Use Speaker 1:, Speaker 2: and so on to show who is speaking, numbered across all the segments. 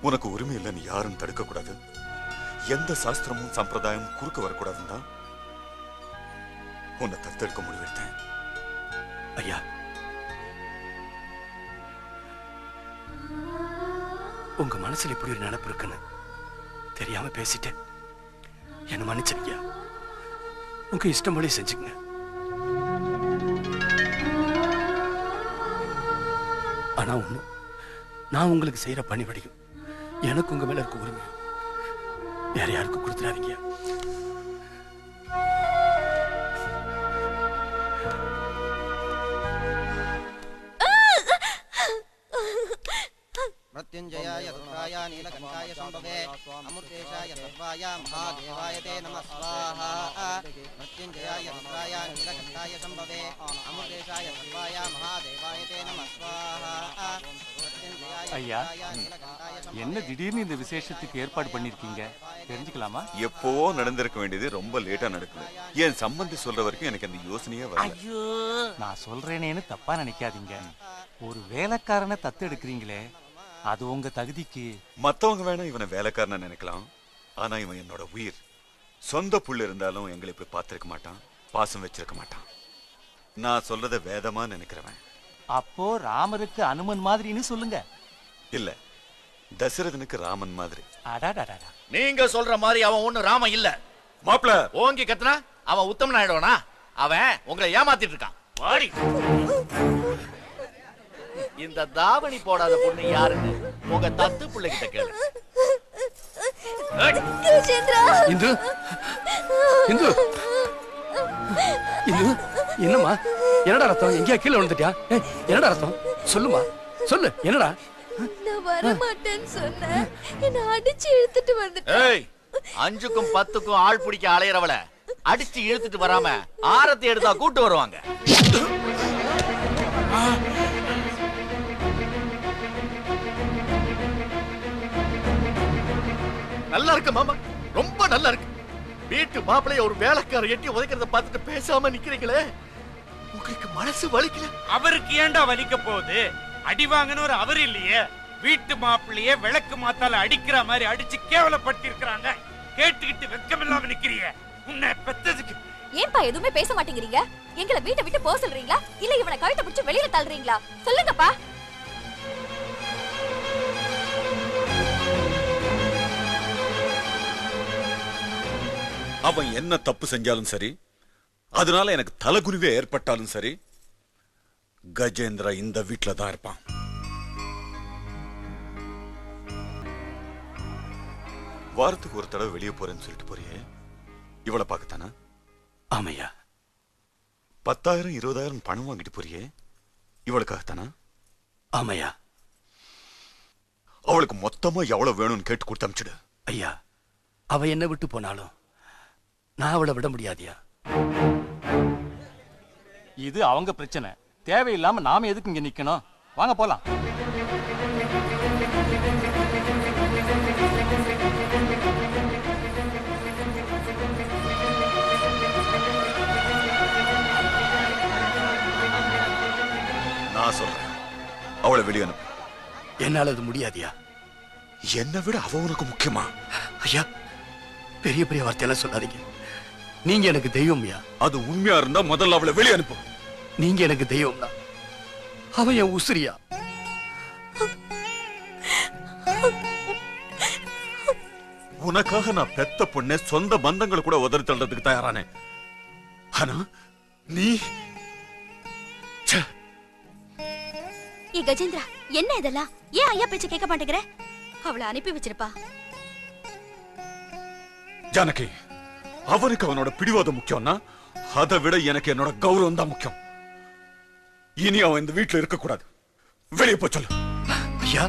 Speaker 1: உனக்கு உரிமை இல்லைன்னு யாரும் தடுக்க கூடாது, எந்த சாஸ்திரமும் சம்பிரதாயமும் குறுக்க வரக்கூடாதுன்னு தான் உன்னை தத்தெடுக்க முடிவெடுத்தேன்.
Speaker 2: ஐயா, உங்க மனசுல இப்படி ஒரு நினைப்பு இருக்குன்னு தெரியாம பேசிட்டேன். என்ன மன்னிச்சிருக்கியா? உங்க இஷ்டம் போல செஞ்சுங்க. ஆனா ஒண்ணு, நான் உங்களுக்கு செய்யற பணிபடியும் எனக்கு உங்க மேல இருக்க உரிமை வேற யாருக்கும் கொடுத்துடாதீங்க.
Speaker 3: मृत्युंजयाय रुद्राय नीलकंठाय शंभवे अमृतेशाय सर्वाय महादेवाय ते नमः स्वाहा। मृत्युंजयाय रुद्राय नीलकंठाय शंभवे अमृतेशाय सर्वाय महादेवाय ते नमः स्वाहा।
Speaker 4: ஐயா, என்ன திடீர்னு இந்த விசேஷத்துக்கு ஏற்பாடு பண்ணிருக்கீங்க, தெரிஞ்சுக்கலாமா?
Speaker 1: எப்பவோ நடந்திருக்க வேண்டியது ரொம்ப லேட்டா நடக்குது. என் சம்பந்தி சொல்ற வரைக்கும் எனக்கு அந்த யோசனையே வரல.
Speaker 4: ஐயோ, நான் சொல்றேனேன்னு தப்பா நினைக்காதீங்க. ஒரு வேலைக்காரனை தத்து எடுக்கிறீங்களே, அது உங்க தகுதிக்கு.
Speaker 1: மத்தவங்க வேணா இவனை வேலைக்காரன நினைக்கலாம், ஆனா இவன் என்னோட உயிர். சொந்த புள்ள இருந்தாலும் எங்களை போய் பார்த்திருக்க மாட்டான், பாசம் வச்சிருக்க மாட்டான். நான் சொல்றத வேதமா நினைக்கிறவன்.
Speaker 4: அப்போ ராமருக்கு அனுமன் மாதிரின்னு சொல்லுங்க.
Speaker 1: இல்ல, தசரதனுக்கு ராமன் மாதிரி.
Speaker 4: அடாடாடா,
Speaker 5: நீங்க சொல்ற மாதிரி அவன் ஒண்ணு ராமன் இல்ல.
Speaker 1: மாப்ள
Speaker 5: ஓங்கி கத்துனா அவன் உத்தமன் ஆயிடுவானா? அவன் உங்களை ஏமாத்திட்டு இருக்கான். வாடி. இந்த தாவணி போடாத பொண்ணு யாருன்னு உங்க தத்து பிள்ளைகிட்ட கேளு.
Speaker 2: இந்து, இந்து, இந்து, என்னம்மா? என்னடா ரத்தம்? எங்கேயா கீழே விழுந்துட்டியா? என்னடா ரத்தம்? சொல்லுமா, சொல்லு. என்னடா?
Speaker 6: நான் வர மாட்டேன்னு சொன்னேன், என்ன அடிச்சு இழுத்துட்டு வந்துட்டேன்.
Speaker 5: ஏய், 5க்கும் 10க்கும் ஆள் பிடிக்க அலையறவள அடிச்சு இழுத்துட்டு வராம ஆரத்தி எடுத்தா கூட்டு வருவாங்க. நல்லா இருக்கு மாமா, ரொம்ப நல்லா இருக்கு. வீட்டு மாப்பிளைய ஒரு வேலைக்கார எட்டி உதைக்கிறத பார்த்துட்டு பேசாம நிக்கிறீங்களே, உங்களுக்கு மனசு வலிக்கல?
Speaker 7: அவருக்கு ஏண்டா வலிக்க போகுது? அடி வாங்கன்னு ஒரு அவர் இல்லையே. வீட்டு மாப்பிள்ளையே விளக்கு மாத்தால அடிக்கிற மாதிரி அடிச்சு கேவலப்படுத்தி இருக்காங்க. கேட்டுக்கிட்டு வெக்கமில்லாம நிக்கிறிய. உன்னை பெத்ததுக்கு
Speaker 6: ஏன்பா எதுவுமே பேச மாட்டேங்கிறீங்க? எங்களை வீட்டை விட்டு போக சொல்றீங்களா, இல்ல இவனை கழுத்தை பிடிச்சு வெளியில தள்ளுறீங்களா? சொல்லுங்கப்பா.
Speaker 1: அவன் என்ன தப்பு செஞ்சாலும் சரி, அதனால எனக்கு தலைகுனிவே ஏற்பட்டாலும் சரி, கஜேந்திரா இந்த வீட்டுல தான் இருப்பான். வாரத்துக்கு ஒரு தடவை வெளியே போறேன்னு சொல்லிட்டு போறியே, இவளை பார்க்கத்தானா?
Speaker 2: ஆமையா.
Speaker 1: 10,000 20,000 பணம் வாங்கிட்டு போறியே, இவளுக்காகத்தானா?
Speaker 2: ஆமையா.
Speaker 1: அவளுக்கு மொத்தமா எவ்வளவு வேணும்னு கேட்டு கொடுத்து அமிச்சிடு.
Speaker 2: ஐயா, அவ என்ன விட்டு போனாலும் நான் அவளை விட முடியாதியா.
Speaker 4: இது அவங்க பிரச்சனை. தேவையில்லாம நாம எதுக்கு இங்க நிக்கணும்? வாங்க போலாம்.
Speaker 1: நான் சொல்றேன், அவளை வெளியே அனுப்பு.
Speaker 2: என்னால அது முடியாதியா.
Speaker 1: என்னை விட அவ உனக்கு முக்கியமா?
Speaker 2: ஐயா, பெரிய பெரிய வார்த்தையெல்லாம் சொல்லாதீங்க. நீங்க எனக்கு தெய்வம்யா.
Speaker 1: அது உண்மையா இருந்தா முதல்ல அவளை வெளியே அனுப்பு.
Speaker 2: நீங்க எனக்கு தெய்வம்னா அவன் என் உசிரியா.
Speaker 1: உனக்காக நான் பெத்த பொண்ணே சொந்த பந்தங்களை கூட உதறி தள்ளுறதுக்கு தயாரானே. ஆனா நீ
Speaker 6: கஜேந்திரா, என்ன இதெல்லாம்? ஏன் ஐயா பேச்ச கேட்க மாட்டேங்கிற? அவளை அனுப்பி வச்சிருப்பா.
Speaker 1: ஜானகி, அவனுக்கு அவனோட பிடிவாதம் முக்கியம்னா அதை விட எனக்கு என்னோட கௌரவம் தான் முக்கியம். இனி அவன் இந்த வீட்டுல இருக்க கூடாது. வெளியே போய் சொல்லு.
Speaker 2: ஐயா,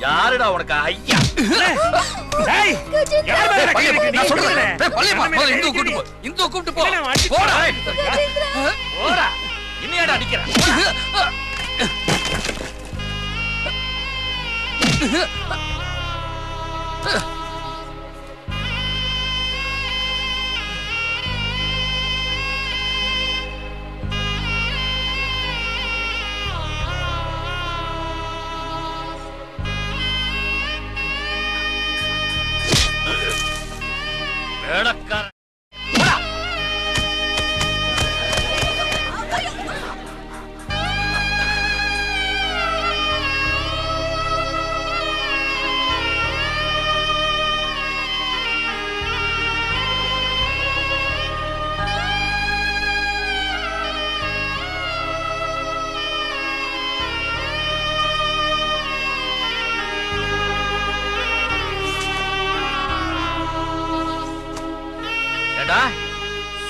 Speaker 5: யாருடா உனக்கு ஐயா?
Speaker 2: இந்து கூப்பிட்டு போ.
Speaker 5: போடா, இன்னையாடா அடிக்கிறேன். வேலைக்காரன்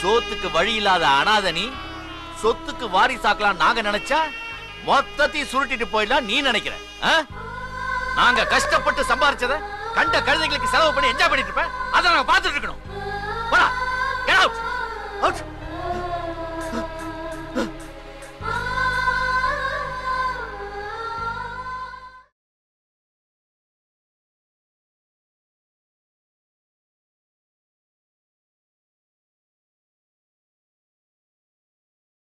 Speaker 5: சோத்துக்கு வழி இல்லாத அனாதனி சொத்துக்கு வாரிசாக்கலாம் நாங்க நினைச்சா மொத்தத்தையும் சுருட்டிட்டு போயிடலாம் நீ நினைக்கிற? நாங்க கஷ்டப்பட்டு சம்பாரிச்சத கண்ட கழுதைகளுக்கு செலவு பண்ணி என்ஜாய் பண்ணிட்டு இருப்பேன். அதை நாங்க பார்த்துட்டு இருக்கணும்.